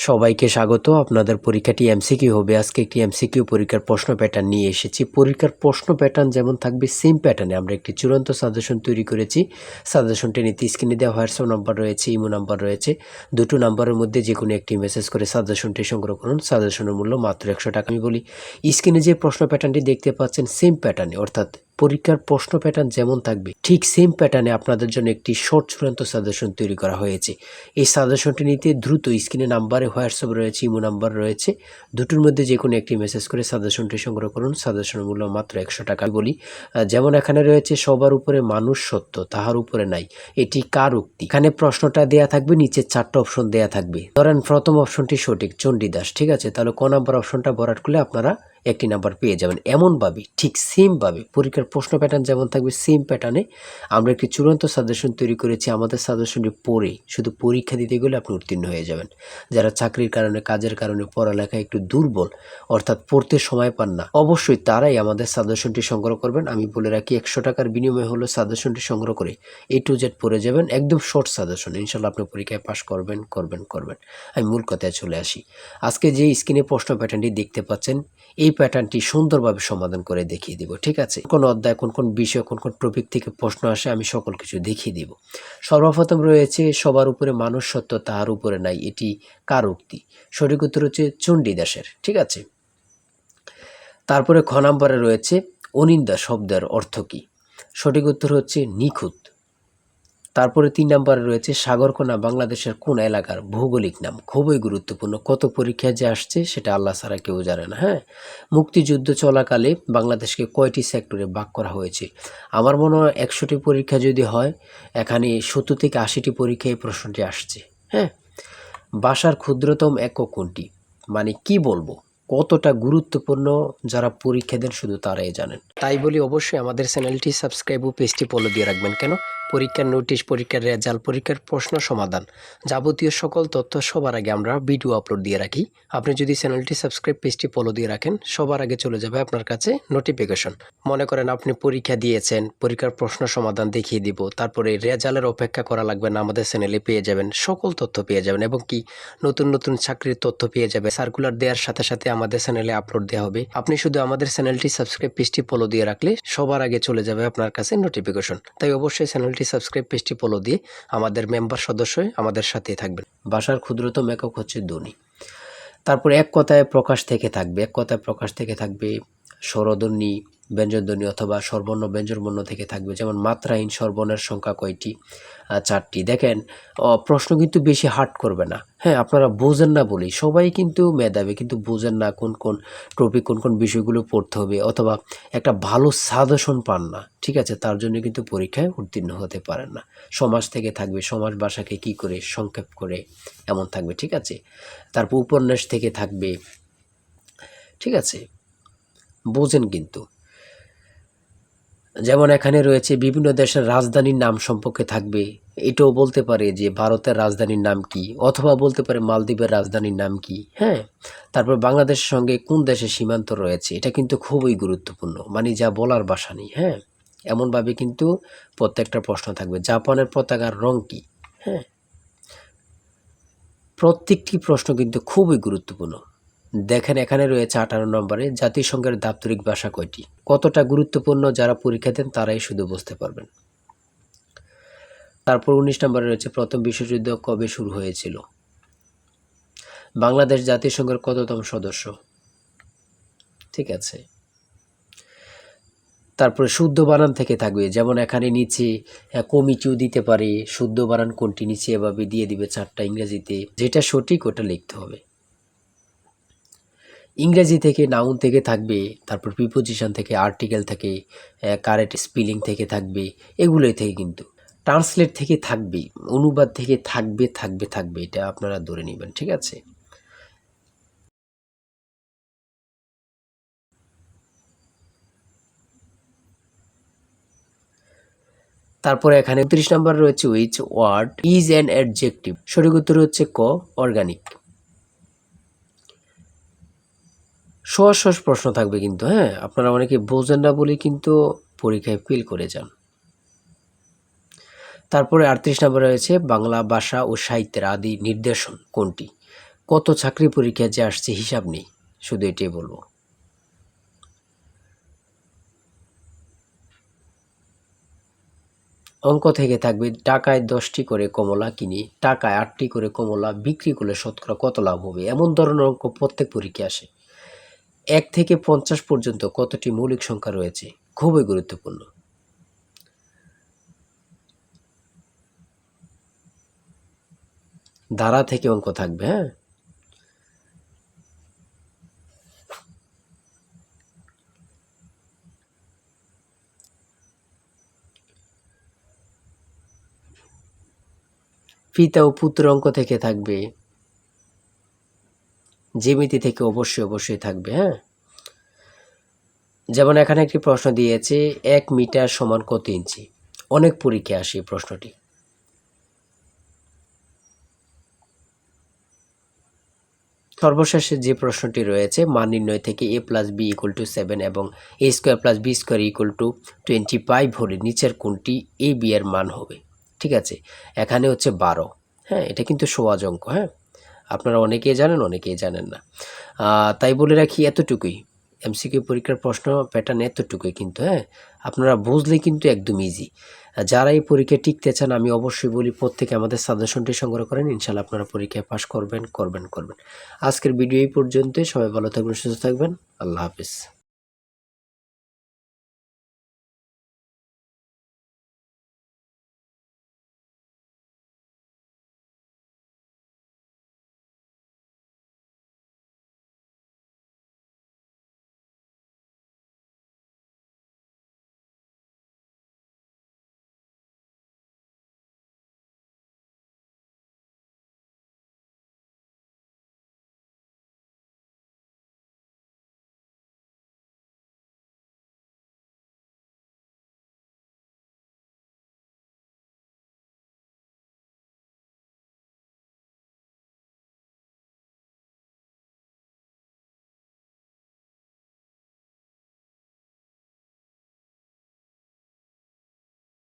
সবাইকে স্বাগত। আপনাদের পরীক্ষাটি এমসিকিউ হবে। আজকে একটি এমসিকিউ পরীক্ষার প্রশ্ন প্যাটার্ন নিয়ে এসেছি। পরীক্ষার প্রশ্ন প্যাটার্ন যেমন থাকবে সেম প্যাটার্নে আমরা একটি চূড়ান্ত সাজেশন তৈরি করেছি। সাজেশনটি নিতে স্ক্রিনে দেওয়া হোয়াটসঅ্যাপ নাম্বার রয়েছে, ইমো নাম্বার রয়েছে। দুটো নাম্বারের মধ্যে যে কোনো একটি মেসেজ করে সাজেশনটি সংগ্রহ করুন। সাজেশনের মূল্য মাত্র 100 টাকা। আমি বলি স্ক্রিনে যে প্রশ্ন প্যাটার্নটি দেখতে পাচ্ছেন সেম প্যাটার্নে, অর্থাৎ পরীক্ষার প্রশ্ন প্যাটার্ন যেমন থাকবে ঠিক সেম প্যাটার্নে আপনাদের জন্য একটি শর্ট চূড়ান্ত সাজেশন তৈরি করা হয়েছে। এই সাজেশনটি নিতে দ্রুত স্ক্রিনে নাম্বারে হোয়াটসঅ্যাপ রয়েছে, ইমো নাম্বার রয়েছে, দুটোর মধ্যে যে কোনো একটি মেসেজ করে সাজেশনটি সংগ্রহ করুন। সাজেশনের মূল্য মাত্র 100 টাকা। বলি যেমন এখানে রয়েছে সবার উপরে মানুষ সত্য, তাহার উপরে নাই, এটি কার উক্তি? এখানে প্রশ্নটা দেয়া থাকবে, নিচে 4টা অপশন দেয়া থাকবে। ধরেন প্রথম অপশনটি সঠিক, চণ্ডীদাস, ঠিক আছে, তাহলে ক নাম্বার অপশনটা ভরাট করলে আপনারা একটি নাম্বার পেয়ে যাবেন। এমনভাবে ঠিক সেমভাবে পরীক্ষার প্রশ্ন প্যাটার্ন যেমন থাকবে সেম প্যাটার্নে আমরা একটি চূড়ান্ত সাজেশন তৈরি করেছি। আমাদের সাজেশনটি পড়ে শুধু পরীক্ষা দিতে গেলে আপনি উত্তীর্ণ হয়ে যাবেন। যারা চাকরির কারণে, কাজের কারণে, পড়ালেখায় একটু দুর্বল, অর্থাৎ পড়তে সময় পান না, অবশ্যই তারাই আমাদের সাজেশনটি সংগ্রহ করবেন। আমি বলে রাখি 100 টাকার বিনিময়ে হলো সাজেশনটি সংগ্রহ করে A to Z পড়ে যাবেন। একদম শর্ট সাজেশন, ইনশাল্লাহ আপনি পরীক্ষায় পাশ করবেন। আমি মূল কথায় চলে আসি। আজকে যে স্ক্রিনে প্রশ্ন প্যাটার্নটি দেখতে পাচ্ছেন এই প্যাটার্নটি সুন্দরভাবে সমাধান করে দেখিয়ে দিব, ঠিক আছে? কোন অধ্যায়, কোন কোন বিষয়, কোন কোন টপিক থেকে প্রশ্ন আসে আমি সকল কিছু দেখিয়ে দিব। সর্বপ্রথম রয়েছে সবার উপরে মানুষ সত্য, তাহার উপরে নাই, এটি কার উক্তি? সঠিক উত্তর হচ্ছে চণ্ডীদাসের, ঠিক আছে। তারপরে খ নম্বরে রয়েছে অনিন্দা শব্দের অর্থ কী? সঠিক উত্তর হচ্ছে নিখুঁত। তারপরে 3 নম্বরে রয়েছে সাগরকোনা বাংলাদেশের কোন এলাকার ভৌগোলিক নাম? খুবই গুরুত্বপূর্ণ, কত পরীক্ষায় যে আসছে সেটা আল্লাহ ছাড়া কেউ জানে না। হ্যাঁ, মুক্তিযুদ্ধ চলাকালে বাংলাদেশকে কয়টি সেক্টরে ভাগ করা হয়েছে? আমার মনে হয় 100টি পরীক্ষা যদি হয় এখানে 70 থেকে 80টি পরীক্ষায় এই প্রশ্নটি আসছে। হ্যাঁ, ভাষার ক্ষুদ্রতম একক কোনটি? মানে কি বলবো, কতটা গুরুত্বপূর্ণ যারা পরীক্ষা দেন শুধু তারাই জানেন। তাই বলি অবশ্যই আমাদের চ্যানেলটি সাবস্ক্রাইব ও পেজটি ফলো দিয়ে রাখবেন। কেন? পরীক্ষার নোটিশ, পরীক্ষার রেজাল্ট, পরীক্ষার প্রশ্ন সমাধান, যাবতীয় সকল তথ্য সবার আগে আমরা ভিডিও আপলোড দিয়ে রাখি। আপনি যদি চ্যানেলটি সাবস্ক্রাইব, পেজটি ফলো দিয়ে রাখেন, সবার আগে চলে যাবে আপনার কাছে নোটিফিকেশন। মনে করেন আপনি পরীক্ষা দিয়েছেন, পরীক্ষার প্রশ্ন সমাধান দেখিয়ে দিব, তারপরে রেজাল্টের অপেক্ষা করা লাগবে না, আমাদের চ্যানেলে পেয়ে যাবেন, সকল তথ্য পেয়ে যাবেন, এবং কি নতুন নতুন চাকরির তথ্য পেয়ে যাবে। সার্কুলার দেওয়ার সাথে সাথে আমাদের চ্যানেলে আপলোড দেওয়া হবে। আপনি শুধু আমাদের চ্যানেলটি সাবস্ক্রাইব, পেজটি ফলো দিয়ে রাখলে সবার আগে চলে যাবে আপনার কাছে নোটিফিকেশন। তাই অবশ্যই চ্যানেলটি সাবস্ক্রাইব, পেজটি ফলো দিয়ে আমাদের মেম্বার সদস্য হয়ে আমাদের সাথেই থাকবেন। ভাষার ক্ষুদ্রতম একক হচ্ছে ধ্বনি। তারপর এক কথায় প্রকাশ থেকে থাকবে, এক কথায় প্রকাশ থেকে থাকবে স্বরধ্বনি, ব্যঞ্জনধ্বনি অথবা স্বরবর্ণ ব্যঞ্জনবর্ণ থেকে থাকবে। যেমন মাত্রাহীন স্বরবর্ণের সংখ্যা কয়টি? 4টি। দেখেন প্রশ্ন কিন্তু বেশি হার্ড করবে না। হ্যাঁ, আপনারা বোঝেন না বলেই সবাই কিন্তু মেধাবী, কিন্তু বোঝেন না কোন কোন টপিক, কোন কোন বিষয়গুলো পড়তে হবে, অথবা একটা ভালো সাজেশন পান না, ঠিক আছে, তার জন্য কিন্তু পরীক্ষায় উত্তীর্ণ হতে পারেন না। সমাজ থেকে থাকবে, সমাজ ভাষাকে কি করে সংক্ষেপ করে এমন থাকবে, ঠিক আছে। তারপর উপন্যাস থেকে থাকবে, ঠিক আছে, বোঝেন কিন্তু। যেমন এখানে রয়েছে বিভিন্ন দেশের রাজধানীর নাম সম্পর্কে থাকবে, এটাও বলতে পারে যে ভারতের রাজধানীর নাম কি, অথবা বলতে পারে মালদ্বীপের রাজধানীর নাম কি। হ্যাঁ, তারপর বাংলাদেশের সঙ্গে কোন দেশের সীমান্ত রয়েছে, এটা কিন্তু খুবই গুরুত্বপূর্ণ, মানে যা বলার ভাষা নেই। হ্যাঁ, এমনভাবে কিন্তু প্রত্যেকটা প্রশ্ন থাকবে। জাপানের পতাকার রং কি? হ্যাঁ, প্রত্যেকটি প্রশ্ন কিন্তু খুবই গুরুত্বপূর্ণ। দেখেন এখানে রয়েছে 18 নম্বরে জাতিসংঘের দাপ্তরিক ভাষা কয়টি? কতটা গুরুত্বপূর্ণ যারা পরীক্ষা দেন তারাই শুধু বুঝতে পারবেন। তারপর 19 নম্বরে রয়েছে প্রথম বিশ্বযুদ্ধ কবে শুরু হয়েছিল? বাংলাদেশ জাতিসংঘের কততম সদস্য? ঠিক আছে। তারপরে শুদ্ধ বানান থেকে থাকবে, যেমন এখানে নিচে কমিটিও দিতে পারে, শুদ্ধ বানান কোনটি নিচে এভাবে দিয়ে দিবে 4টা ইংরেজিতে, যেটা সঠিক ওটা লিখতে হবে। ইংরেজি থেকে নাউন থেকে থাকবে, তারপর প্রিপোজিশন থেকে, আর্টিকেল থেকে, কারেক্ট স্পেলিং থেকে থাকবে, এগুলোই থেকে কিন্তু ট্রান্সলেট থেকে থাকবে, অনুবাদ থেকে থাকবে, এটা আপনারা ধরে নেবেন, ঠিক আছে। তারপরে এখানে 30 নম্বর রয়েছে which word is an adjective? সঠিক উত্তর হচ্ছে ক, অর্গানিক। সহজ সহজ প্রশ্ন থাকবে কিন্তু, হ্যাঁ, আপনারা অনেকে বোঝেন না বলে কিন্তু পরীক্ষায় ফেল করে যান। তারপরে 38 নম্বরে রয়েছে বাংলা ভাষা ও সাহিত্যের আদি নিদর্শন কোনটি? কত চাকরি পরীক্ষা যে আসছে হিসাব নেই, শুধু এটাই বলবো। অঙ্ক থেকে থাকবে টাকায় 10টি করে কমলা কিনি, টাকায় 8টি করে কমলা বিক্রি করলে শতকরা কত লাভ হবে, এমন ধরনের অঙ্ক প্রত্যেক পরীক্ষায় আসে। 1 থেকে 50 পর্যন্ত কতটি মৌলিক সংখ্যা রয়েছে, খুবই গুরুত্বপূর্ণ। ধারা থেকে অঙ্ক থাকবে, হ্যাঁ। পিতা ও পুত্র অঙ্ক থেকে থাকবে, জ্যামিতি থেকে অবশ্যই থাকবে, হ্যাঁ। যেমন এখানে একটি প্রশ্ন দিয়েছে 1 মিটার সমান কত ইঞ্চি, অনেক পরীক্ষায় আসে এই প্রশ্নটি। সর্বশেষে যে প্রশ্নটি রয়েছে মান নির্ণয় থেকে a plus B equal to 7 এবং a square plus B square equal to 25 হলে নিচের কোনটি a b এর মান হবে। ঠিক আছে, এখানে হচ্ছে 12, হ্যাঁ। এটা কিন্তু সহজ অঙ্ক, হ্যাঁ। আপনারা অনেকেই জানেন, অনেকেই জানেন না। তাই বলে রাখি এতটুকুই, এমসিকিউ পরীক্ষার প্রশ্ন প্যাটার্ন এতটুকুই কিন্তু, হ্যাঁ। আপনারা বুঝলে কিন্তু একদম ইজি। যারা এই পরীক্ষায় টিকতে চান আমি অবশ্যই বলি প্রত্যেকে আমাদের সাজেশনটি সংগ্রহ করেন, ইনশাল্লাহ আপনারা পরীক্ষায় পাস করবেন। আজকের ভিডিও এই পর্যন্তই। সবাই ভালো থাকবেন, সুস্থ থাকবেন। আল্লাহ হাফিজ।